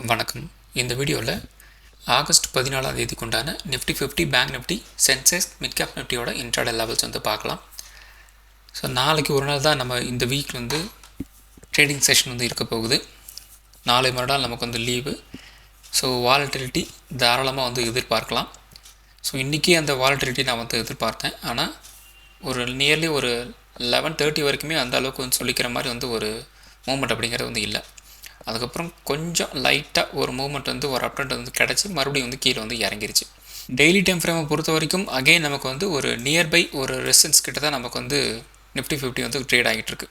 வணக்கம். இந்த வீடியோவில் ஆகஸ்ட் 14ஆம் தேதி கொண்டான Nifty 50 bank Nifty Sensex mid cap நிஃப்டியோட இன்ட்ராடே லெவல்ஸ் பார்க்கலாம். ஸோ நாளைக்கு ஒரு நாள் தான் நம்ம இந்த வீக் ட்ரேடிங் செஷன் இருக்க போகுது. நாளை மறுநாள் நமக்கு லீவு. ஸோ வாலட்டிலிட்டி தாராளமாக எதிர்பார்க்கலாம். ஸோ இன்றைக்கி அந்த வாலட்டிலிட்டி நான் எதிர்பார்த்தேன். ஆனால் நியர்லி ஒரு 11:30 வரைக்குமே அந்த அளவுக்கு சொல்லிக்கிற மாதிரி ஒரு மூமெண்ட் அப்படிங்கிறது இல்லை. அதுக்கப்புறம் கொஞ்சம் லைட்டாக ஒரு மூமெண்ட் ஒரு அப்டெண்ட் கிடச்சி மறுபடியும் கீழே இறங்கிருச்சு. டெய்லி டைம் ஃப்ரேமை பொறுத்த வரைக்கும் அகெயின் நமக்கு ஒரு நியர்பை ஒரு ரெசிஸ்டன்ஸ் கிட்ட தான் நமக்கு நிஃப்டி 50 ட்ரேட் ஆகிட்டுருக்கு.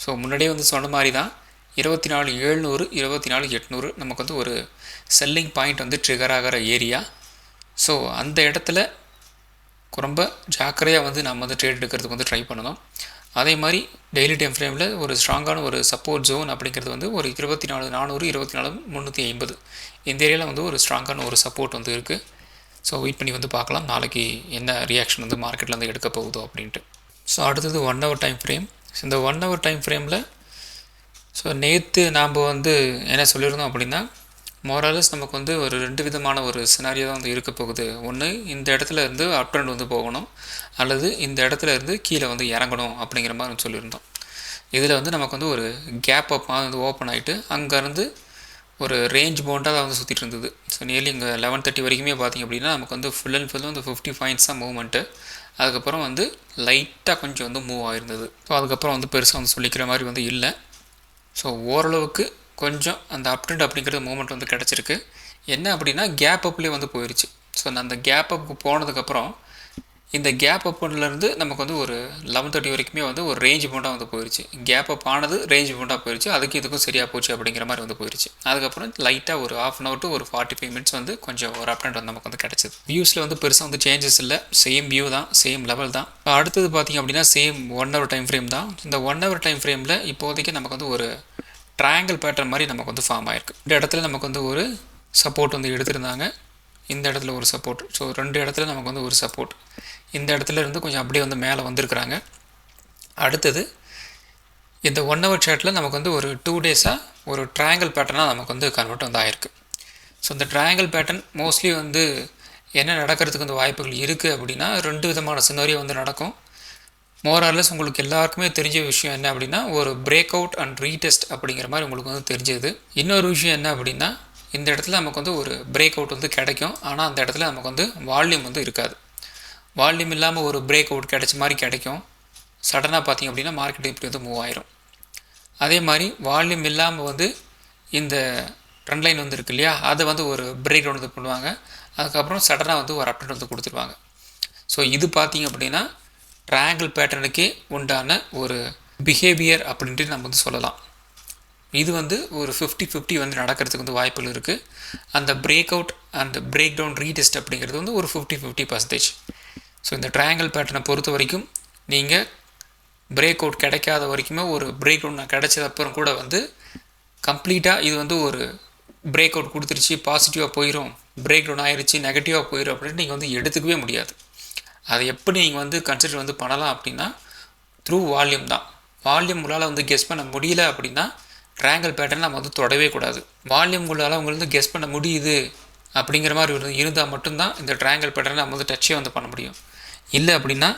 ஸோ முன்னாடியே சொன்ன மாதிரி தான் 24,700 24,800 நமக்கு ஒரு செல்லிங் பாயிண்ட் ட்ரிகர் ஆகிற ஏரியா. ஸோ அந்த இடத்துல ரொம்ப ஜாக்கிரதையாக நம்ம ட்ரேட் எடுக்கிறதுக்கு ட்ரை பண்ணணும். அதே மாதிரி டெய்லி டைம் ஃப்ரேமில் ஒரு ஸ்ட்ராங்கான ஒரு சப்போர்ட் ஜோன் அப்படிங்கிறது ஒரு 24,400 24,350 இந்த ஏரியாவில் ஒரு ஸ்ட்ராங்கான ஒரு சப்போர்ட் இருக்குது. ஸோ வெயிட் பண்ணி பார்க்கலாம் நாளைக்கு என்ன ரியாக்ஷன் மார்க்கெட்டில் எடுக்க போகுதோ அப்படின்ட்டு. ஸோ அடுத்தது 1 hour டைம் ஃப்ரேம். ஸோ இந்த 1 hour டைம் ஃப்ரேமில் ஸோ நேற்று நாம் என்ன சொல்லியிருந்தோம் அப்படின்னா மோராலஸ் நமக்கு ஒரு 2 விதமான ஒரு சினாரியோ தான் இருக்க போகுது. ஒன்று, இந்த இடத்துல இருந்து அப் ட்ரெண்ட் போகணும், அல்லது இந்த இடத்துல இருந்து கீழே இறங்கணும் அப்படிங்கிற மாதிரி சொல்லியிருந்தோம். இதில் நமக்கு ஒரு கேப் அப் ஓப்பன் ஆகிட்டு அங்கேருந்து ஒரு ரேஞ்ச் பவுண்டாக தான் சுற்றிட்டு இருந்தது. ஸோ நியர்லி இங்கே 11:30 வரைக்குமே பார்த்திங்க அப்படின்னா நமக்கு ஃபுல் அண்ட் ஃபுல் 50 பாயிண்ட்ஸ் தான் மூவ்மெண்ட்டு. அதுக்கப்புறம் லைட்டாக கொஞ்சம் மூவ் ஆகிருந்தது. ஸோ அதுக்கப்புறம் பெருசாக சொல்லிக்கிற மாதிரி இல்லை. ஸோ ஓரளவுக்கு கொஞ்சம் அந்த அப் ட்ரெண்ட் அப்படிங்கிற மூமெண்ட் கிடச்சிருக்கு. என்ன அப்படின்னா கேப் அப்லேயே போயிடுச்சு. ஸோ அந்த கேப் அப்புக்கு போனதுக்கப்புறம் இந்த கேப் அப்லேருந்து நமக்கு ஒரு 11:30 வரைக்குமே ஒரு ரேஞ்ச் பவுண்டாக போயிடுச்சு. கேப் அப் ஆனது ரேஞ்ச் பவுண்டாக போயிடுச்சு. அதுக்கு இதுக்கும் சரியாக போச்சு அப்படிங்கிற மாதிரி போயிடுச்சு. அதுக்கப்புறம் லைட்டாக ஒரு 1/2 hour to ஒரு 45 minutes கொஞ்சம் ஒரு அப் ட்ரெண்ட் நமக்கு கிடச்சிது. வியூஸில் பெருசாக சேஞ்சஸ் இல்லை. சேம் வியூ தான், சேம் லெவல் தான். அடுத்தது பார்த்திங்க அப்படின்னா சேம் 1 hour டைம் ஃப்ரேம் தான். இந்த 1 hour டைம் ஃப்ரேமில் இப்போதைக்கு நமக்கு ஒரு ட்ரையாங்கிள் பேட்டர்ன் மாதிரி நமக்கு ஃபார்ம் ஆகிருக்கு. இந்த இடத்துல நமக்கு ஒரு சப்போர்ட் எடுத்திருந்தாங்க. இந்த இடத்துல ஒரு சப்போர்ட். ஸோ 2 இடத்துல நமக்கு ஒரு சப்போர்ட். இந்த இடத்துல இருந்து கொஞ்சம் அப்படியே மேலே வந்திருக்கிறாங்க. அடுத்தது இந்த 1 hour சார்ட்டில் நமக்கு ஒரு 2 days-ஆக ஒரு ட்ரையாங்கிள் பேட்டர்னாக நமக்கு கன்வெர்ட் ஆகிருக்கு. ஸோ இந்த ட்ரையாங்கிள் பேட்டர்ன் மோஸ்ட்லி என்ன நடக்கிறதுக்கு வாய்ப்புகள் இருக்குது அப்படின்னா 2 விதமான சினாரியோ நடக்கும். மோரார்லெஸ் உங்களுக்கு எல்லாருக்குமே தெரிஞ்ச விஷயம் என்ன அப்படின்னா ஒரு பிரேக் அவுட் அண்ட் ரீடெஸ்ட் அப்படிங்கிற மாதிரி உங்களுக்கு தெரிஞ்சது. இன்னொரு விஷயம் என்ன அப்படின்னா இந்த இடத்துல நமக்கு ஒரு பிரேக் அவுட் கிடைக்கும். ஆனால் அந்த இடத்துல நமக்கு வால்யூம் இருக்காது. வால்யூம் இல்லாமல் ஒரு பிரேக் அவுட் கிடைச்ச மாதிரி கிடைக்கும். சடனாக பார்த்திங்க அப்படின்னா மார்க்கெட் இப்படி மூவ் ஆயிரும். அதே மாதிரி வால்யூம் இல்லாமல் இந்த ட்ரெண்ட் லைன் இருக்கு இல்லையா, அதை ஒரு பிரேக் டவுன் பண்ணுவாங்க. அதுக்கப்புறம் சடனாக ஒரு அப்டேட் கொடுத்துருவாங்க. ஸோ இது பார்த்திங்க அப்படின்னா ட்ரையாங்கிள் பேட்டர்னுக்கே உண்டான ஒரு பிஹேவியர் அப்படின்ட்டு நம்ம சொல்லலாம். இது ஒரு 50-50 நடக்கிறதுக்கு வாய்ப்புகள் இருக்குது. அந்த break out and break down retest அப்படிங்கிறது ஒரு 50-50%. ஸோ இந்த ட்ரையாங்கிள் பேட்டர்னை பொறுத்த வரைக்கும் நீங்கள் பிரேக் அவுட் கிடைக்காத வரைக்குமே ஒரு பிரேக் டவுன் கிடைச்சது அப்புறம் கூட கம்ப்ளீட்டாக இது ஒரு பிரேக் அவுட் கொடுத்துருச்சு, பாசிட்டிவாக போயிடும், பிரேக் டவுன் ஆயிடுச்சு, நெகட்டிவாக போயிடும் அப்படின்ட்டு நீங்கள் எடுத்துக்கவே முடியாது. அதை எப்படி நீங்கள் கன்சிடர் பண்ணலாம் அப்படின்னா த்ரூ வால்யூம் தான். வால்யூம் உங்களால் கெஸ் பண்ண முடியல அப்படின்னா ட்ரையாங்கிள் பேட்டர்ன் நம்ம தொடவே கூடாது. வால்யூம் உங்களால் உங்களுக்கு கெஸ் பண்ண முடியுது அப்படிங்கிற மாதிரி இருந்தால் மட்டும்தான் இந்த ட்ரையாங்கிள் பேட்டர்னை நம்ம டச்சே பண்ண முடியும். இல்லை அப்படின்னா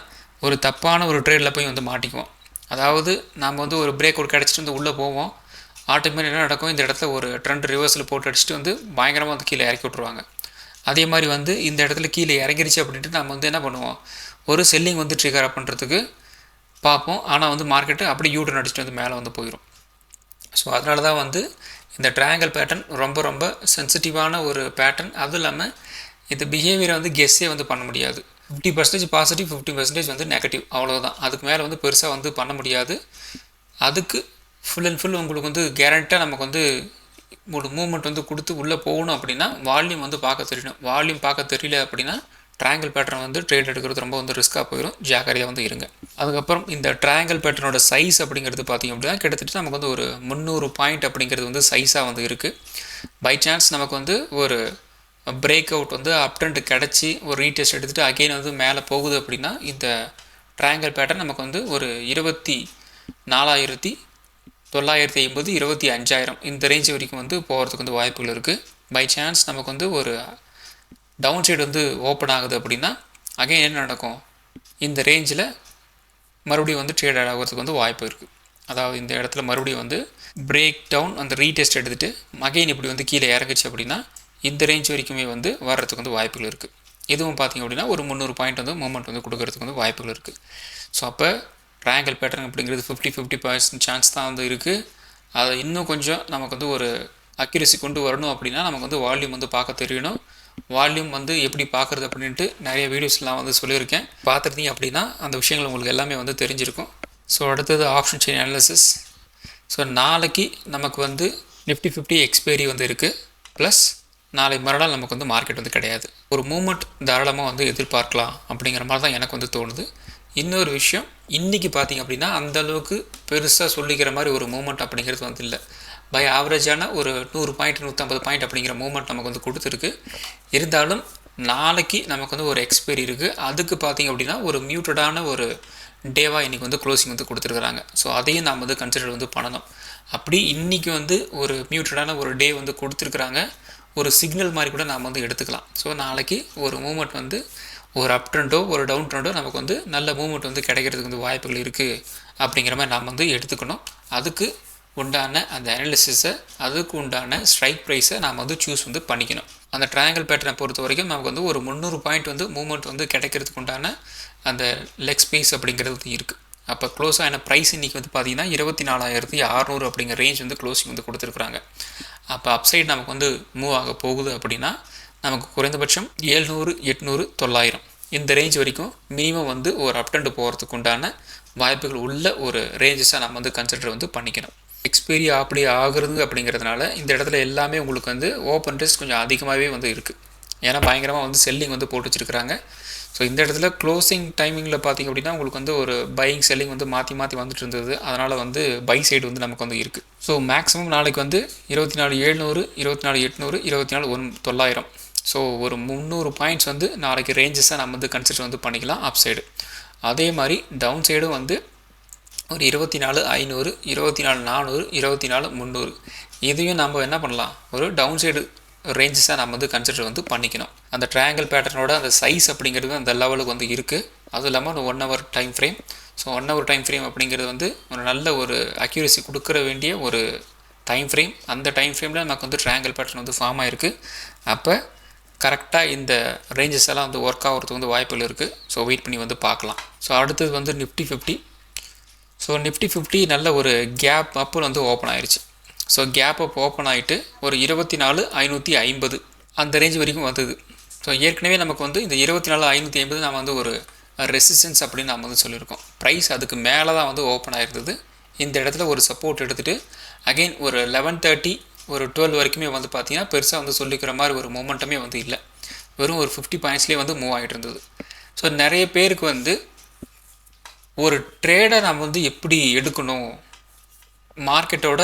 ஒரு தப்பான ஒரு ட்ரேடில் போய் மாட்டிக்குவோம். அதாவது நாம் ஒரு பிரேக் அவுட் கிடச்சிட்டு உள்ளே போவோம். ஆட்டோமேட்டிக் என்ன நடக்கும், இந்த இடத்துல ஒரு ட்ரெண்ட் ரிவர்ஸில் போட்டு அடிச்சுட்டு பயங்கரமாக கீழே இறக்கி விட்ருவாங்க. அதே மாதிரி இந்த இடத்துல கீழே இறங்கிருச்சு அப்படின்ட்டு நம்ம என்ன பண்ணுவோம், ஒரு செல்லிங் ட்ரிகர் அப் பண்ணுறதுக்கு பார்ப்போம். ஆனால் மார்க்கெட்டு அப்படியே யூட்டர்ன் அடிச்சுட்டு மேலே போயிடும். ஸோ அதனால தான் இந்த ட்ரையாங்கிள் பேட்டர்ன் ரொம்ப ரொம்ப சென்சிட்டிவான ஒரு பேட்டர்ன். அதுவும் இல்லாமல் இந்த பிஹேவியரை கெஸ்ஸே பண்ண முடியாது. 50% பாசிட்டிவ், 50% நெகட்டிவ், அவ்வளோதான். அதுக்கு மேலே பெருசாக பண்ண முடியாது. அதுக்கு ஃபுல் அண்ட் ஃபுல் உங்களுக்கு கேரண்ட்டாக நமக்கு ஒரு மூவ்மெண்ட் கொடுத்து உள்ளே போகணும் அப்படின்னா வால்யூம் பார்க்க தெரியணும். வால்யூம் பார்க்க தெரியல அப்படின்னா ட்ரையாங்கிள் பேட்டர்ன் ட்ரேட் எடுக்கிறது ரொம்ப ரிஸ்க்காக போயிடும். ஜாக்கிரதையாக இருங்க. அதுக்கப்புறம் இந்த ட்ரையாங்கிள் பேட்டர்னோட சைஸ் அப்படிங்கிறது பார்த்திங்க அப்படின்னா கிட்டத்தட்ட நமக்கு ஒரு 300 பாயிண்ட் அப்படிங்கிறது சைஸாக இருக்குது. பை சான்ஸ் நமக்கு ஒரு பிரேக் அவுட் அப் ட்ரெண்ட் கிடச்சி ஒரு ரீடெஸ்ட் எடுத்துகிட்டு அகெயின் மேலே போகுது அப்படின்னா இந்த ட்ரையாங்கிள் பேட்டர்ன் நமக்கு ஒரு 24,000 950 25,000 இந்த ரேஞ்ச் வரைக்கும் வந்து போகிறதுக்கு வந்து வாய்ப்புகள் இருக்குது. பை சான்ஸ் நமக்கு வந்து ஒரு டவுன் சைடு வந்து ஓப்பன் ஆகுது அப்படின்னா அகைன் என்ன நடக்கும், இந்த ரேஞ்சில் மறுபடியும் வந்து ட்ரேட் ஆகிறதுக்கு வந்து வாய்ப்பு இருக்குது. அதாவது இந்த இடத்துல மறுபடியும் வந்து பிரேக் டவுன் அந்த ரீடெஸ்ட் எடுத்துகிட்டு அகைன் இப்படி வந்து கீழே இறங்குச்சு அப்படின்னா இந்த ரேஞ்ச் வரைக்குமே வந்து வர்றதுக்கு வந்து வாய்ப்புகள் இருக்குது. இதுவும் பார்த்திங்க அப்படின்னா ஒரு 300 பாயிண்ட் வந்து மூமெண்ட் வந்து கொடுக்கறதுக்கு வந்து வாய்ப்புகள் இருக்குது. ஸோ அப்போ ட்ரையாங்கிள் பேட்டர்ன் அப்படிங்கிறது 50% சான்ஸ் தான் வந்து இருக்குது. அதை இன்னும் கொஞ்சம் நமக்கு வந்து ஒரு அக்யூரசி கொண்டு வரணும் அப்படின்னா நமக்கு வந்து வால்யூம் வந்து பார்க்க தெரியணும். வால்யூம் வந்து எப்படி பார்க்குறது அப்படின்ட்டு நிறைய வீடியோஸ்லாம் வந்து சொல்லியிருக்கேன். பார்த்துருந்தீங்க அப்படின்னா அந்த விஷயங்கள் உங்களுக்கு எல்லாமே வந்து தெரிஞ்சிருக்கும். ஸோ அடுத்தது ஆப்ஷன் செயின் அனாலிசிஸ். ஸோ நாளைக்கு நமக்கு வந்து நிஃப்டி 50 எக்ஸ்பைரி வந்து இருக்குது. ப்ளஸ் நாளை மறுநாள் நமக்கு வந்து மார்க்கெட் வந்து கிடையாது. ஒரு மூமெண்ட் தாராளமாக வந்து எதிர்பார்க்கலாம் அப்படிங்கிற மாதிரி தான் எனக்கு வந்து தோணுது. இன்னொரு விஷயம், இன்றைக்கி பார்த்திங்க அப்படின்னா அந்தளவுக்கு பெருசாக சொல்லிக்கிற மாதிரி ஒரு மூமெண்ட் அப்படிங்கிறது வந்து இல்லை. பை ஆவரேஜான ஒரு 100 பாயிண்ட் 150 பாயிண்ட் அப்படிங்கிற மூமெண்ட் நமக்கு வந்து கொடுத்துருக்கு. இருந்தாலும் நாளைக்கு நமக்கு வந்து ஒரு எக்ஸ்பைரி இருக்குது. அதுக்கு பார்த்திங்க அப்படின்னா ஒரு மியூட்டடான ஒரு டேவாக இன்றைக்கி வந்து க்ளோசிங் வந்து கொடுத்துருக்குறாங்க. ஸோ அதையும் நாம் வந்து கன்சிடர் வந்து பண்ணணும். அப்படி இன்றைக்கி வந்து ஒரு மியூட்டடான ஒரு டே வந்து கொடுத்துருக்குறாங்க, ஒரு சிக்னல் மாதிரி கூட நாம் வந்து எடுத்துக்கலாம். ஸோ நாளைக்கு ஒரு மூமெண்ட் வந்து ஒரு அப் ட்ரெண்டோ ஒரு டவுன் ட்ரெண்டோ நமக்கு வந்து நல்ல மூமெண்ட் வந்து கிடைக்கிறதுக்கு வந்து வாய்ப்புகள் இருக்குது அப்படிங்கிற மாதிரி நாம் வந்து எடுத்துக்கணும். அதுக்கு உண்டான அந்த அனாலிசிஸை, அதுக்கு உண்டான ஸ்ட்ரைக் ப்ரைஸை நாம் வந்து சூஸ் வந்து பண்ணிக்கணும். அந்த ட்ரையாங்கிள் பேட்டர்னை பொறுத்த வரைக்கும் நமக்கு வந்து ஒரு 300 பாயிண்ட் வந்து மூமெண்ட் வந்து கிடைக்கிறதுக்கு உண்டான அந்த லெக் ஸ்பேஸ் அப்படிங்கிறது இருக்குது. அப்போ க்ளோஸ் ஆன ப்ரைஸ் இன்றைக்கி வந்து பார்த்திங்கன்னா 24,600 அப்படிங்கிற ரேஞ்ச் வந்து க்ளோசிங் வந்து கொடுத்துருக்குறாங்க. அப்போ அப்சைட் நமக்கு வந்து மூவ் ஆக போகுது அப்படின்னா நமக்கு குறைந்தபட்சம் 700, 800, 900 இந்த ரேஞ்ச் வரைக்கும் மினிமம் வந்து ஒரு அப் ட்ரெண்ட் போகிறதுக்கு உண்டான வாய்ப்புகள் உள்ள ஒரு ரேஞ்சஸாக நம்ம வந்து கன்சிடர் வந்து பண்ணிக்கணும். எக்ஸ்பைரி அப்படி ஆகுறது அப்படிங்கிறதுனால இந்த இடத்துல எல்லாமே உங்களுக்கு வந்து ஓப்பன் இன்ட்ரெஸ்ட் கொஞ்சம் அதிகமாகவே வந்து இருக்குது. ஏன்னா பயங்கரமாக வந்து செல்லிங் வந்து போட்டு வச்சுருக்கிறாங்க. ஸோ இந்த இடத்துல க்ளோசிங் டைமிங்கில் பார்த்திங்க அப்படின்னா உங்களுக்கு வந்து ஒரு பையிங் செல்லிங் வந்து மாற்றி வந்துட்டு இருந்தது. அதனால் வந்து பை சைடு வந்து நமக்கு வந்து இருக்குது. ஸோ மேக்ஸிமம் நாளைக்கு வந்து 24,700, 24,800, 24,900. ஸோ ஒரு 300 பாயிண்ட்ஸ் வந்து நாளைக்கு ரேஞ்சஸாக நம்ம வந்து கன்சிடர் வந்து பண்ணிக்கலாம் அப் சைடு. அதே மாதிரி டவுன் சைடும் வந்து ஒரு 24,500, 24,400, 24,300 இதையும் நம்ம என்ன பண்ணலாம், ஒரு டவுன் சைடு ரேஞ்சஸாக நம்ம வந்து கன்சிடர் வந்து பண்ணிக்கணும். அந்த ட்ரையாங்கிள் பேட்டர்னோட அந்த சைஸ் அப்படிங்கிறது அந்த லெவலுக்கு வந்து இருக்குது. அதுவும் இல்லாமல் ஒரு 1 hour time frame. So 1 hour time frame அப்படிங்கிறது வந்து ஒரு நல்ல ஒரு அக்யூரசி கொடுக்குற வேண்டிய ஒரு டைம் ஃப்ரேம். அந்த டைம் ஃப்ரேமில் நமக்கு வந்து ட்ரையாங்கிள் பேட்டர்ன் வந்து ஃபார்ம் ஆகிருக்கு. அப்போ கரெக்டாக இந்த ரேஞ்சஸ் எல்லாம் வந்து ஒர்க் ஆகிறதுக்கு வந்து வாய்ப்புகள் இருக்குது. ஸோ வெயிட் பண்ணி வந்து பார்க்கலாம். ஸோ அடுத்தது வந்து நிஃப்டி 50. ஸோ நிஃப்டி 50 நல்ல ஒரு கேப் அப்பில் வந்து ஓப்பன் ஆயிடுச்சு. ஸோ கேப் அப் ஓப்பன் ஆகிட்டு ஒரு 24,550 அந்த ரேஞ்ச் வரைக்கும் வந்தது. ஸோ ஏற்கனவே நமக்கு வந்து இந்த 24,550 நம்ம வந்து ஒரு ரெசிஸ்டன்ஸ் அப்படின்னு நம்ம வந்து சொல்லியிருக்கோம். ப்ரைஸ் அதுக்கு மேலே தான் வந்து ஓப்பன் ஆகிருந்தது. இந்த இடத்துல ஒரு சப்போர்ட் எடுத்துகிட்டு அகெயின் ஒரு 11:30 ஒரு 12 வரைக்குமே வந்து பார்த்திங்கன்னா பெருசாக வந்து சொல்லிக்கிற மாதிரி ஒரு மூமெண்ட்டமே வந்து இல்லை. வெறும் ஒரு 50 பாயிண்ட்ஸ்லேயே வந்து மூவ் ஆகிட்டு இருந்தது. ஸோ நிறைய பேருக்கு வந்து ஒரு ட்ரேடை நம்ம வந்து எப்படி எடுக்கணும், மார்க்கெட்டோட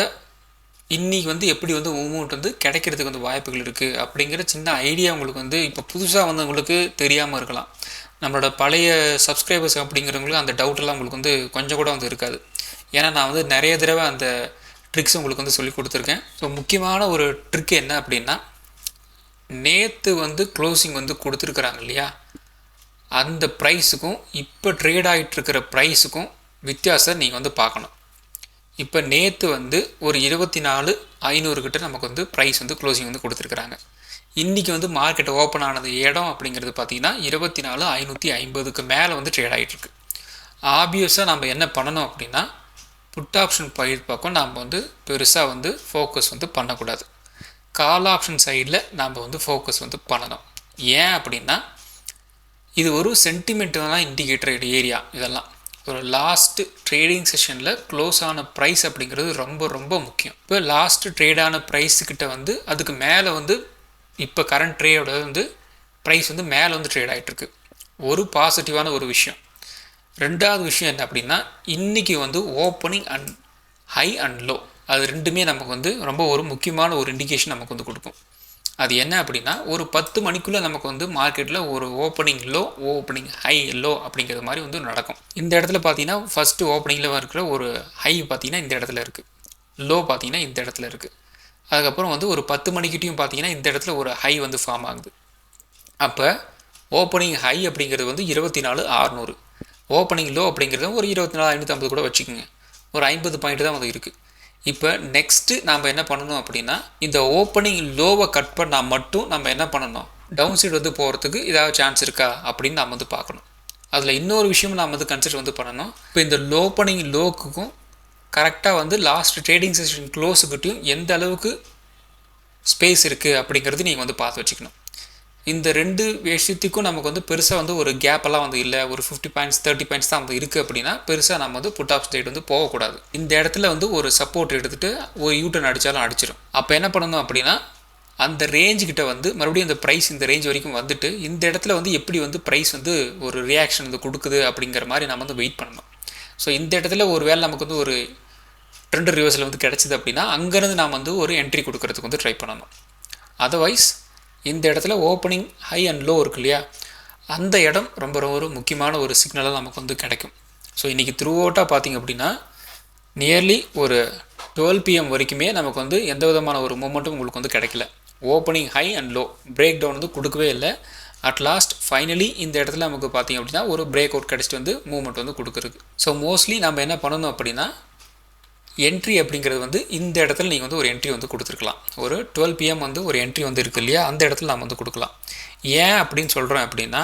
இன்றைக்கி வந்து எப்படி வந்து மூவ்மெண்ட் வந்து கிடைக்கிறதுக்கு வந்து வாய்ப்புகள் இருக்குது அப்படிங்கிற சின்ன ஐடியா உங்களுக்கு வந்து இப்போ புதுசாக வந்து உங்களுக்கு தெரியாமல் இருக்கலாம். நம்மளோட பழைய சப்ஸ்கிரைபர்ஸ் அப்படிங்கிறவங்களுக்கு அந்த டவுட்டெல்லாம் உங்களுக்கு வந்து கொஞ்சம் கூட வந்து இருக்காது. ஏன்னா நான் வந்து நிறைய தடவை அந்த ட்ரிக்ஸ் உங்களுக்கு வந்து சொல்லி கொடுத்துருக்கேன். ஸோ முக்கியமான ஒரு ட்ரிக் என்ன அப்படின்னா, நேற்று வந்து க்ளோசிங் வந்து கொடுத்துருக்குறாங்க இல்லையா, அந்த ப்ரைஸுக்கும் இப்போ ட்ரேட் ஆகிட்டுருக்கிற ப்ரைஸுக்கும் வித்தியாசம் நீங்கள் வந்து பார்க்கணும். இப்போ நேற்று வந்து ஒரு 24,500 கிட்ட நமக்கு வந்து ப்ரைஸ் வந்து க்ளோசிங் வந்து கொடுத்துருக்குறாங்க. இன்றைக்கி வந்து மார்க்கெட் ஓப்பன் ஆனது இடம் அப்படிங்கிறது பார்த்திங்கன்னா 24,550க்கு மேலே வந்து ட்ரேட் ஆகிட்டுருக்கு. ஆப்வியஸாக நம்ம என்ன பண்ணணும் அப்படின்னா, புட் ஆப்ஷன் பக்கம் நாம் வந்து பெருசாக வந்து ஃபோக்கஸ் வந்து பண்ணக்கூடாது. கால் ஆப்ஷன் சைடில் நாம் வந்து ஃபோக்கஸ் வந்து பண்ணணும். ஏன் அப்படின்னா இது ஒரு சென்டிமெண்ட்டான இண்டிகேட்டர் ஏரியா. இதெல்லாம் ஒரு லாஸ்ட்டு ட்ரேடிங் செஷனில் க்ளோஸ் ஆன ப்ரைஸ் அப்படிங்கிறது ரொம்ப ரொம்ப முக்கியம். இப்போ லாஸ்ட்டு ட்ரேடான ப்ரைஸுக்கிட்ட வந்து அதுக்கு மேலே வந்து இப்போ கரண்ட் ட்ரேடோட வந்து ப்ரைஸ் வந்து மேலே வந்து ட்ரேட் ஆகிட்டுருக்கு. ஒரு பாசிட்டிவான ஒரு விஷயம். ரெண்டாவது விஷயம் என்ன அப்படின்னா, இன்றைக்கி வந்து opening and high and low அது ரெண்டுமே நமக்கு வந்து ரொம்ப ஒரு முக்கியமான ஒரு இண்டிகேஷன் நமக்கு வந்து கொடுக்கும். அது என்ன அப்படின்னா, ஒரு 10 மணிக்குள்ளே நமக்கு வந்து மார்க்கெட்டில் ஒரு opening low, opening high, low அப்படிங்கிற மாதிரி வந்து நடக்கும். இந்த இடத்துல பார்த்தீங்கன்னா ஃபஸ்ட்டு ஓப்பனிங்கில் இருக்கிற ஒரு ஹை பார்த்திங்கன்னா இந்த இடத்துல இருக்குது. லோ பார்த்தீங்கன்னா இந்த இடத்துல இருக்குது. அதுக்கப்புறம் வந்து ஒரு 10 மணிக்கிட்டையும் பார்த்தீங்கன்னா இந்த இடத்துல ஒரு ஹை வந்து ஃபார்ம் ஆகுது. அப்போ ஓப்பனிங் ஹை அப்படிங்கிறது வந்து 24,600, ஓப்பனிங் லோ அப்படிங்கிறது ஒரு 24,550 கூட வச்சுக்கோங்க. ஒரு 50 பாயிண்ட் தான் வந்து இருக்குது. இப்போ நெக்ஸ்ட்டு நம்ம என்ன பண்ணணும் அப்படின்னா, இந்த ஓப்பனிங் லோவை கட் பண்ணால் மட்டும் நம்ம என்ன பண்ணணும், டவுன் சைடு வந்து போகிறதுக்கு ஏதாவது சான்ஸ் இருக்கா அப்படின்னு நம்ம வந்து பார்க்கணும். அதில் இன்னொரு விஷயம் நம்ம வந்து கன்சிடர் வந்து பண்ணணும். இப்போ இந்த ஓப்பனிங் லோக்குக்கும் கரெக்டாக வந்து லாஸ்ட் ட்ரேடிங் செஷன் க்ளோஸுக்கிட்டையும் எந்த அளவுக்கு ஸ்பேஸ் இருக்குது அப்படிங்கிறது நீங்கள் வந்து பார்த்து வச்சுக்கணும். இந்த ரெண்டு விஷயத்துக்கும் நமக்கு வந்து பெருசாக வந்து ஒரு கேப்பெல்லாம் வந்து இல்லை, ஒரு 50 பாயிண்ட்ஸ் 30 பாயிண்ட்ஸ் தான் வந்து இருக்குது அப்படின்னா பெருசாக நம்ம வந்து புட் ஆஃப் ஸ்டேட் வந்து போகக்கூடாது. இந்த இடத்துல வந்து ஒரு சப்போர்ட் எடுத்துகிட்டு ஒரு யூட்டன் அடித்தாலும் அடிச்சிடும். அப்போ என்ன பண்ணணும் அப்படின்னா, அந்த ரேஞ்சுக்கிட்ட வந்து மறுபடியும் அந்த ப்ரைஸ் இந்த ரேஞ்ச் வரைக்கும் வந்துட்டு இந்த இடத்துல வந்து எப்படி வந்து ப்ரைஸ் வந்து ஒரு ரியாக்ஷன் வந்து கொடுக்குது அப்படிங்கிற மாதிரி நம்ம வந்து வெயிட் பண்ணணும். ஸோ இந்த இடத்துல ஒரு வேளை நமக்கு வந்து ஒரு ட்ரெண்ட் ரிவர்ஸில் வந்து கிடச்சிது அப்படின்னா அங்கேருந்து நாம் வந்து ஒரு என்ட்ரி கொடுக்கறதுக்கு வந்து ட்ரை பண்ணணும். அதர்வைஸ் இந்த இடத்துல ஓப்பனிங் ஹை அண்ட் லோ இருக்கு இல்லையா, அந்த இடம் ரொம்ப ஒரு முக்கியமான ஒரு சிக்னலாக நமக்கு வந்து கிடைக்கும். ஸோ இன்றைக்கி த்ரூ அவுட்டாக பார்த்திங்க அப்படின்னா நியர்லி ஒரு 12 PM வரைக்குமே நமக்கு வந்து எந்த விதமான ஒரு மூமெண்ட்டும் உங்களுக்கு வந்து கிடைக்கல. Opening high and low break down வந்து கொடுக்கவே இல்லை. அட் லாஸ்ட் ஃபைனலி இந்த இடத்துல நமக்கு பார்த்திங்க அப்படின்னா ஒரு பிரேக் அவுட் கிடச்சிட்டு வந்து மூவ்மெண்ட் வந்து கொடுக்குறது. ஸோ மோஸ்ட்லி நம்ம என்ன பண்ணணும் அப்படின்னா, என்ட்ரி அப்படிங்கிறது வந்து இந்த இடத்துல நீங்கள் வந்து ஒரு என்ட்ரி வந்து கொடுத்துருக்கலாம். ஒரு 12 PM வந்து ஒரு என்ட்ரி வந்து இருக்குது இல்லையா, அந்த இடத்துல நம்ம வந்து கொடுக்கலாம். ஏன் அப்படின்னு சொல்கிறோம் அப்படின்னா,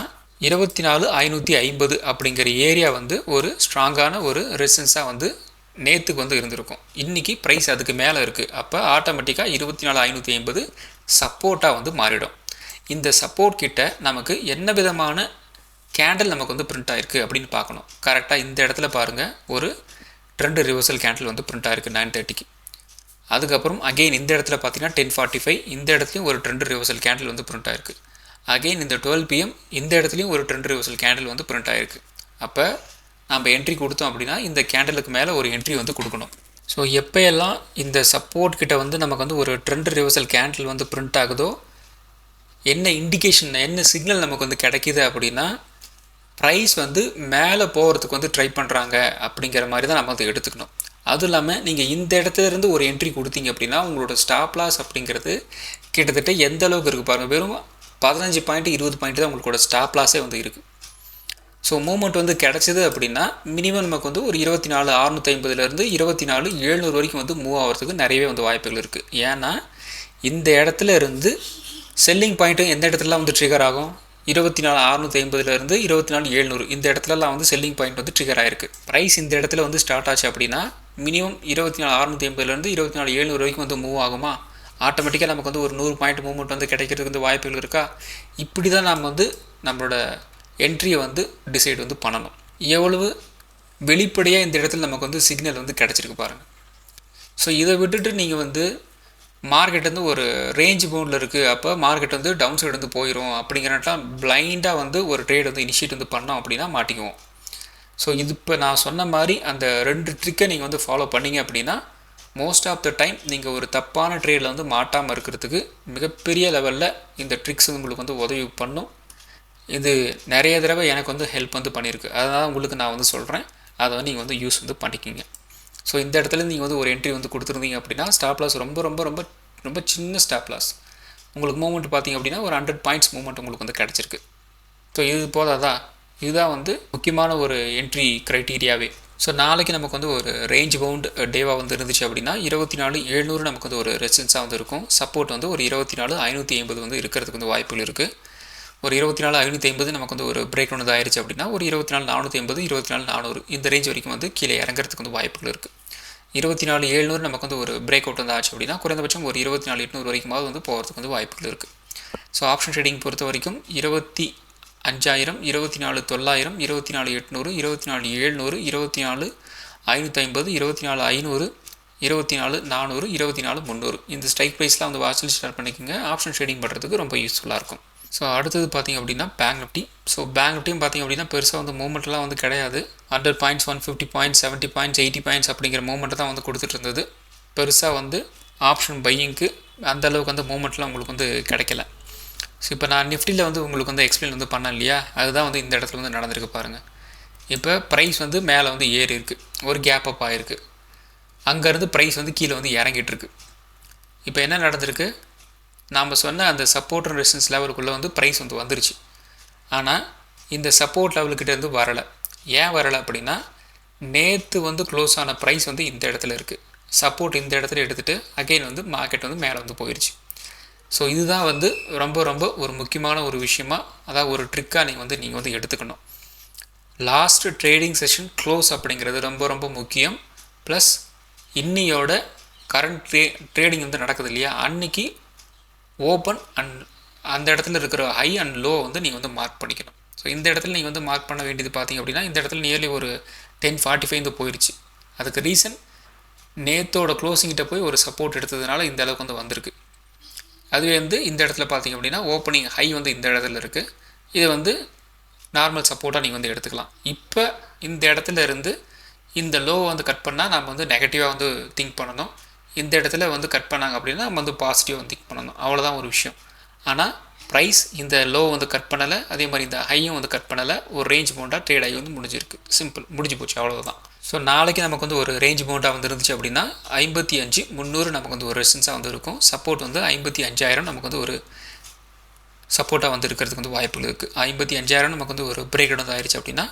24,550 அப்படிங்கிற ஏரியா வந்து ஒரு ஸ்ட்ராங்கான ஒரு ரெசிஸ்டன்ஸாக வந்து நேற்றுக்கு வந்து இருந்திருக்கும். இன்றைக்கி ப்ரைஸ் அதுக்கு மேலே இருக்குது. அப்போ ஆட்டோமேட்டிக்காக 24,550 சப்போர்ட்டாக வந்து மாறிடும். இந்த சப்போர்ட் கிட்ட நமக்கு என்ன விதமான கேண்டில் நமக்கு வந்து பிரிண்ட் ஆகிருக்கு அப்படின்னு பார்க்கணும். கரெக்டாக இந்த இடத்துல பாருங்கள், ஒரு ட்ரெண்ட் ரிவர்சல் கேண்டில் வந்து பிரிண்ட் ஆகிருக்கு 9:30க்கு. அதுக்கப்புறம் அகெயின் இந்த இடத்துல பார்த்தீங்கன்னா 10:45 இந்த இடத்துலையும் ஒரு ட்ரெண்ட் ரிவர்சல் கேண்டில் வந்து பிரிண்ட் ஆகிருக்கு. அகெயின் இந்த 12 PM இந்த இடத்துலையும் ஒரு ட்ரெண்ட் ரிவர்சல் கேண்டில் வந்து பிரிண்ட் ஆகிருக்கு. அப்போ நம்ம என்ட்ரி கொடுத்தோம் அப்படின்னா இந்த கேண்டலுக்கு மேலே ஒரு என்ட்ரி வந்து கொடுக்கணும். ஸோ எப்போயெல்லாம் இந்த சப்போர்ட் கிட்ட வந்து நமக்கு வந்து ஒரு ட்ரெண்ட் ரிவர்சல் கேண்டில் வந்து பிரிண்ட் ஆகுதோ, என்ன இண்டிகேஷன் என்ன சிக்னல் நமக்கு வந்து கிடைக்கிது அப்படின்னா, ப்ரைஸ் வந்து மேலே போகிறதுக்கு வந்து ட்ரை பண்ணுறாங்க அப்படிங்கிற மாதிரி தான் நம்ம வந்து எடுத்துக்கணும். அதுவும் இல்லாமல் நீங்கள் இந்த இடத்துலேருந்து ஒரு என்ட்ரி கொடுத்தீங்க அப்படின்னா உங்களோட ஸ்டாப் லாஸ் அப்படிங்கிறது கிட்டத்தட்ட எந்த அளவுக்கு இருக்குது பாருங்கள். வெறும் 15 பாயிண்ட் 20 பாயிண்ட் தான் உங்களோட ஸ்டாப் லாஸே வந்து இருக்குது. ஸோ மூமெண்ட் வந்து கிடச்சிது அப்படின்னா மினிமம் நமக்கு வந்து ஒரு 24,650 24,700 வரைக்கும் வந்து மூவ் ஆகிறதுக்கு நிறையவே வந்து வாய்ப்புகள் இருக்குது. ஏன்னா இந்த இடத்துல இருந்து செல்லிங் பாயிண்ட்டு எந்த இடத்துலலாம் வந்து ட்ரிகர் ஆகும், 24,650 24,700 இந்த இடத்துலலாம் வந்து செல்லிங் பாயிண்ட் வந்து ட்ரிகர் ஆகிருக்கு. ப்ரைஸ் இந்த இடத்துல வந்து ஸ்டார்ட் ஆச்சு அப்படின்னா மினிமம் 24,650 24,700 வரைக்கும் வந்து மூவ் ஆகுமா, ஆட்டோமேட்டிக்காக நமக்கு வந்து ஒரு 100 பாயிண்ட் மூவ்மெண்ட் வந்து கிடைக்கிறதுக்கு வந்து வாய்ப்புகள் இருக்கா. இப்படி தான் நம்ம வந்து நம்மளோட என்ட்ரியை வந்து டிசைட் வந்து பண்ணணும். எவ்வளவு வெளிப்படையாக இந்த இடத்துல நமக்கு வந்து சிக்னல் வந்து கிடச்சிருக்கு பாருங்கள். ஸோ இதை விட்டுட்டு நீங்கள் வந்து மார்க்கெட் வந்து ஒரு ரேஞ்ச் பவுண்டில் இருக்குது, அப்போ மார்க்கெட் வந்து டவுன் சைடு வந்து போயிடும் அப்படிங்கிறலாம் பிளைண்டாக வந்து ஒரு ட்ரேட் வந்து இனிஷியேட் வந்து பண்ணோம் அப்படின்னா மாட்டிக்குவோம். ஸோ இது இப்போ நான் சொன்ன மாதிரி அந்த 2 ட்ரிக்கை நீங்கள் வந்து ஃபாலோ பண்ணிங்க அப்படின்னா மோஸ்ட் ஆஃப் த டைம் நீங்கள் ஒரு தப்பான ட்ரேடில் வந்து மாட்டாமல் இருக்கிறதுக்கு மிகப்பெரிய லெவலில் இந்த ட்ரிக்ஸ் உங்களுக்கு வந்து உதவி பண்ணும். இது நிறைய தடவை எனக்கு வந்து ஹெல்ப் வந்து பண்ணியிருக்கு. அதனால் உங்களுக்கு நான் வந்து சொல்கிறேன், அதை வந்து நீங்கள் வந்து யூஸ் வந்து பண்ணிக்கிங்க. ஸோ இந்த இடத்துல நீங்கள் வந்து ஒரு என்ட்ரி வந்து கொடுத்துருந்தீங்க அப்படின்னா ஸ்டாப் லாஸ் ரொம்ப ரொம்ப ரொம்ப ரொம்ப சின்ன ஸ்டாப் லாஸ், உங்களுக்கு மூவ்மெண்ட் பார்த்திங்க அப்படின்னா ஒரு 100 பாயிண்ட்ஸ் மூவ்மெண்ட் உங்களுக்கு வந்து கிடச்சிருக்கு. ஸோ இது போதாதா, இதுதான் வந்து முக்கியமான ஒரு என்ட்ரி க்ரைட்டீரியாவே. ஸோ நாளைக்கு நமக்கு வந்து ஒரு ரேஞ்ச் பவுண்ட் டேவாக வந்து இருந்துச்சு அப்படின்னா 24,700 நமக்கு வந்து ஒரு ரெசிஸ்டன்ஸாக வந்து இருக்கும். சப்போர்ட் வந்து ஒரு 24,550 வந்து இருக்கிறதுக்கு வந்து வாய்ப்புகள் இருக்குது. ஒரு 24,550 நமக்கு வந்து ஒரு பிரேக் ஒன்று ஆயிடுச்சு அப்படின்னா ஒரு 24,450 24,400 இந்த ரேஞ்ச் வரைக்கும் வந்து கீழே இறங்கிறதுக்கு வந்து வாய்ப்புகள் இருக்குது. 24,700 நமக்கு வந்து ஒரு பிரேக் அவுட் வந்து ஆச்சு அப்படின்னா குறைந்தபட்சம் ஒரு 24,800 வரைக்குமாவது வந்து போகிறதுக்கு வந்து வாய்ப்புகள் இருக்குது. ஸோ ஆப்ஷன் ட்ரேடிங் பொறுத்த வரைக்கும் 25,000 24,900 24,800 24,700 24,550 24,500 24,400 24,300 இந்த ஸ்ட்ரைக் ப்ரைஸ்லாம் வந்து வாட்ச் லிஸ்ட் ஸ்டார்ட் பண்ணிக்கோங்க. ஆப்ஷன் ட்ரேடிங் பண்ணுறதுக்கு ரொம்ப யூஸ்ஃபுல்லாக இருக்கும். ஸோ அடுத்தது பார்த்திங்க அப்படின்னா பேங்க் நிஃப்டி. ஸோ பேங்க் நிஃப்டியும் பார்த்திங்க அப்படின்னா பெருசாக வந்து மூவ்மெண்ட்லாம் வந்து கிடையாது. 100 பாயிண்ட்ஸ் 150 பாயிண்ட்ஸ் 70 பாயிண்ட்ஸ் 80 பாயிண்ட்ஸ் அப்படிங்கிற மூவ்மெண்ட்டை தான் வந்து கொடுத்துட்டு இருந்தது. பெருசாக வந்து ஆப்ஷன் பையிங்க்கு அந்தளவுக்கு வந்து மூவ்மெண்ட்லாம் உங்களுக்கு வந்து கிடைக்கல. ஸோ இப்போ நான் நிஃப்டியில் வந்து உங்களுக்கு வந்து எக்ஸ்பிளைன் வந்து பண்ணேன் இல்லையா, அதுதான் வந்து இந்த இடத்துல வந்து நடந்திருக்கு பாருங்கள். இப்போ ப்ரைஸ் வந்து மேலே வந்து ஏறி இருக்குது, ஒரு கேப் அப் ஆகிருக்கு. அங்கேருந்து ப்ரைஸ் வந்து கீழே வந்து இறங்கிட்டு இருக்கு. இப்போ என்ன நடந்திருக்கு, நாம் சொன்ன அந்த சப்போர்ட் அண்ட் ரெசிஸ்டன்ஸ் லெவலுக்குள்ளே வந்து ப்ரைஸ் வந்து வந்துருச்சு. ஆனால் இந்த சப்போர்ட் லெவலுக்கிட்டேருந்து வரலை. ஏன் வரலை அப்படின்னா, நேற்று வந்து க்ளோஸ் ஆன ப்ரைஸ் வந்து இந்த இடத்துல இருக்குது. சப்போர்ட் இந்த இடத்துல எடுத்துகிட்டு அகெயின் வந்து மார்க்கெட் வந்து மேலே வந்து போயிடுச்சு. ஸோ இதுதான் வந்து ரொம்ப ரொம்ப ஒரு முக்கியமான ஒரு விஷயமாக, அதாவது ஒரு ட்ரிக்காக நீங்கள் வந்து எடுத்துக்கணும். லாஸ்ட் ட்ரேடிங் செஷன் க்ளோஸ் அப்படிங்கிறது ரொம்ப ரொம்ப முக்கியம். ப்ளஸ் இன்னியோட கரண்ட் ட்ரேடிங் வந்து நடக்குது இல்லையா, அன்றைக்கி ஓப்பன் அண்ட் அந்த இடத்துல இருக்கிற ஹை அண்ட் லோ வந்து நீங்கள் வந்து மார்க் பண்ணிக்கணும். ஸோ இந்த இடத்துல நீங்கள் வந்து மார்க் பண்ண வேண்டியது பார்த்திங்க அப்படின்னா, இந்த இடத்துல நியர்லி ஒரு 10:45 வந்து போயிடுச்சு. அதுக்கு ரீசன் நேத்தோட க்ளோசிங்கிட்ட போய் ஒரு சப்போர்ட் எடுத்ததுனால இந்த அளவுக்கு வந்து வந்திருக்கு. அதுவே வந்து இந்த இடத்துல பார்த்திங்க அப்படின்னா ஓப்பனிங் ஹை வந்து இந்த இடத்துல இருக்குது. இது வந்து நார்மல் சப்போர்ட்டாக நீங்கள் வந்து எடுத்துக்கலாம். இப்போ இந்த இடத்துல இருந்து இந்த லோ வந்து கட் பண்ணால் நம்ம வந்து நெகட்டிவாக வந்து திங்க் பண்ணணும். இந்த இடத்துல வந்து கட் பண்ணாங்க அப்படின்னா நம்ம வந்து பாசிட்டிவாக வந்து திங்க் பண்ணணும். அவ்வளோதான் ஒரு விஷயம். ஆனால் ப்ரைஸ் இந்த லோ வந்து கட் பண்ணலை, அதே மாதிரி இந்த ஹையும் வந்து கட் பண்ணலை. ஒரு ரேஞ்ச் பவுண்டாக ட்ரேட் ஆகி வந்து முடிஞ்சிருக்கு. சிம்பிள், முடிஞ்சு போச்சு, அவ்வளோதான். ஸோ நாளைக்கு நமக்கு வந்து ஒரு ரேஞ்ச் பவுண்டாக வந்து இருந்துச்சு அப்படின்னா 55,300 நமக்கு வந்து ஒரு ரெசிஸ்டன்ஸாக வந்து இருக்கும். சப்போர்ட் வந்து 55,000 நமக்கு வந்து ஒரு சப்போர்ட்டாக வந்து இருக்கிறதுக்கு வந்து வாய்ப்புகள் இருக்குது. 55,000 நமக்கு வந்து ஒரு பிரேக் அவுட் வந்து ஆயிடுச்சு அப்படின்னா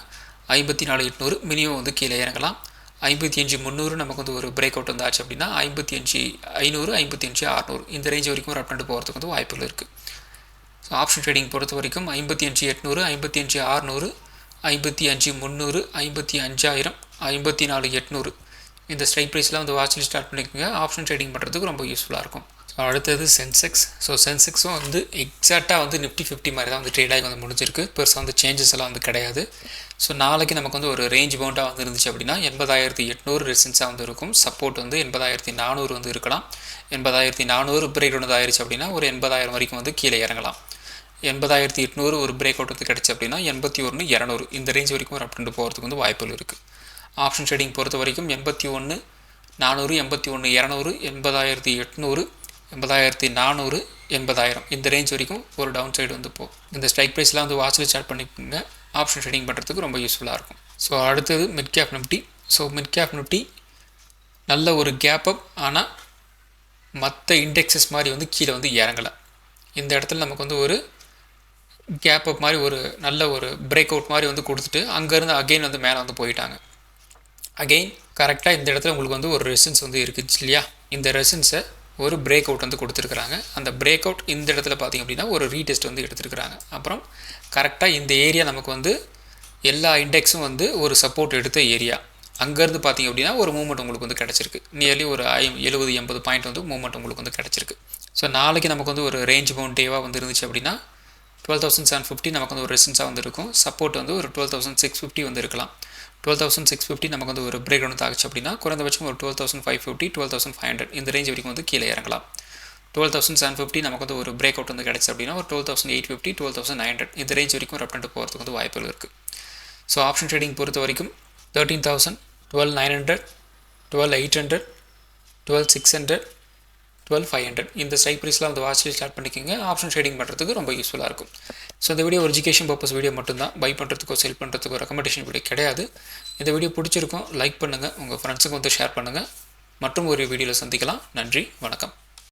54,800 மினிமம் வந்து கீழே இறங்கலாம். 55,300 நமக்கு வந்து ஒரு பிரேக் அவுட் வந்து ஆச்சு அப்படின்னா 55,500 55,600 இந்த ரேஞ்ச் வரைக்கும் ஒரு அப்டெண்ட் போகிறதுக்கு வந்து வாய்ப்புகள் இருக்குது. ஸோ ஆப்ஷன் ட்ரேடிங் பொறுத்த வரைக்கும் 55,800 55,600 55,300 55,000 54,800 இந்த ஸ்ட்ரைக் ப்ரைஸ்லாம் வந்து வாட்சில் ஸ்டார்ட் பண்ணிக்கோங்க. ஆப்ஷன் ட்ரேடிங் பண்ணுறதுக்கு ரொம்ப யூஸ்ஃபுல்லாக இருக்கும். ஸோ அடுத்தது சென்செக்ஸ். ஸோ சென்செக்ஸும் வந்து எக்ஸாக்டாக வந்து Nifty 50 மாதிரி தான் வந்து ட்ரேட் ஆகி வந்து முடிஞ்சிருக்கு. பெருசாக வந்து சேஞ்சஸ் எல்லாம் வந்து கிடையாது. ஸோ நாளைக்கு நமக்கு வந்து ஒரு ரேஞ்ச் பவுண்டாக வந்து இருந்துச்சு அப்படின்னா 80,800 ரெசிஸ்டன்ஸாக வந்து இருக்கும். சப்போர்ட் வந்து 80,400 வந்து இருக்கலாம். 80,400 பிரேக் அவுட் வந்து ஆயிடுச்சு அப்படின்னா ஒரு 80,000 வரைக்கும் வந்து கீழே இறங்கலாம். 80,800 ஒரு பிரேக் அவுட் வந்து கிடச்சி அப்படின்னா 81,200 இந்த ரேஞ்ச் வரைக்கும் ஒரு அப்டெண்ட் போகிறதுக்கு வந்து வாய்ப்புகள் இருக்குது. ஆப்ஷன் ட்ரேடிங் பொறுத்த வரைக்கும் 81,400 81,200 80,800 80,400 80,000 இந்த ரேஞ்ச் வரைக்கும் ஒரு டவுன் சைடு வந்து போகும். இந்த ஸ்ட்ரைக் ப்ரைஸ்லாம் வந்து வாட்சில் ஸ்டார்ட் பண்ணிக்கோங்க. ஆப்ஷன் ட்ரேடிங் பண்ணுறதுக்கு ரொம்ப யூஸ்ஃபுல்லாக இருக்கும். ஸோ அடுத்தது mid cap Nifty. So mid cap Nifty நல்ல ஒரு கேப் அப், ஆனால் மற்ற இண்டெக்ஸஸ் மாதிரி வந்து கீழே வந்து இறங்கலை. இந்த இடத்துல நமக்கு வந்து ஒரு கேப் அப் மாதிரி ஒரு நல்ல ஒரு பிரேக் அவுட் மாதிரி வந்து கொடுத்துட்டு அங்கேருந்து அகெயின் வந்து மேலே வந்து போயிட்டாங்க. அகெயின் கரெக்டாக இந்த இடத்துல உங்களுக்கு வந்து ஒரு ரெசிஸ்டன்ஸ் வந்து இருக்குது இல்லையா, இந்த ரெசிஸ்டன்ஸை ஒரு பிரேக் அவுட் வந்து கொடுத்துருக்குறாங்க. அந்த பிரேக் அவுட் இந்த இடத்துல பார்த்திங்க அப்படின்னா ஒரு ரீடெஸ்ட் வந்து எடுத்துருக்குறாங்க. அப்புறம் கரெக்டாக இந்த ஏரியா நமக்கு வந்து எல்லா இண்டெக்ஸும் வந்து ஒரு சப்போர்ட் எடுத்த ஏரியா. அங்கேருந்து பார்த்திங்க அப்படின்னா ஒரு மூவ்மெண்ட் உங்களுக்கு வந்து கிடச்சிருக்கு. நியர்லி ஒரு 70-80 பாயிண்ட் வந்து மூவ்மெண்ட் உங்களுக்கு வந்து கிடச்சிருக்கு. ஸோ நாளைக்கு நமக்கு வந்து ஒரு ரேஞ்ச் பவுண்ட் டேவாக வந்து இருந்துச்சு அப்படின்னா 12,750 நமக்கு வந்து ஒரு ரெசிஸ்டன்ஸாக வந்து இருக்கும். சப்போர்ட் வந்து ஒரு 12,650 வந்து இருக்கலாம். 12,650 நமக்கு வந்து ஒரு பிரேக் அவுட் ஆகிச்சு அப்படின்னா குறைந்தபட்சம் ஒரு 12,550 12,500 இந்த ரேஞ்ச் வரைக்கும் வந்து கீழே இறங்கலாம். 12,750 நமக்கு வந்து ஒரு பிரேக் அவுட் வந்து கிடச்சி அப்படின்னா ஒரு 12,850 12,900 இந்த ரேஞ்ச் வரைக்கும் ஒரு அப்டெண்ட் போகிறதுக்கு வந்து வாய்ப்புகள் இருக்குது. ஸோ ஆப்ஷன் ட்ரேடிங் பொறுத்த வரைக்கும் 13,000 12,900 12,800 12,600 12,500 இந்த ஸ்ட்ரைக் ப்ரைஸ்லாம் வந்து வாட்சில் ஸ்டார்ட் பண்ணிக்கோங்க. ஆப்ஷன் ட்ரேடிங் பண்ணுறதுக்கு ரொம்ப யூஸ்ஃபுல்லாக இருக்கும். ஸோ இந்த வீடியோ ஒரு எஜுகேஷன் பர்பஸ் வீடியோ மட்டும்தான். பை பண்ணுறதுக்கோ செல் பண்ணுறதுக்கோ ரெக்கமெண்டேஷன் வீடியோ கிடையாது. இந்த வீடியோ பிடிச்சிருக்கும் லைக் பண்ணுங்கள், உங்கள் ஃப்ரெண்ட்ஸுக்கு வந்து ஷேர் பண்ணுங்கள். மற்றும் ஒரு வீடியோவில் சந்திக்கலாம். நன்றி, வணக்கம்.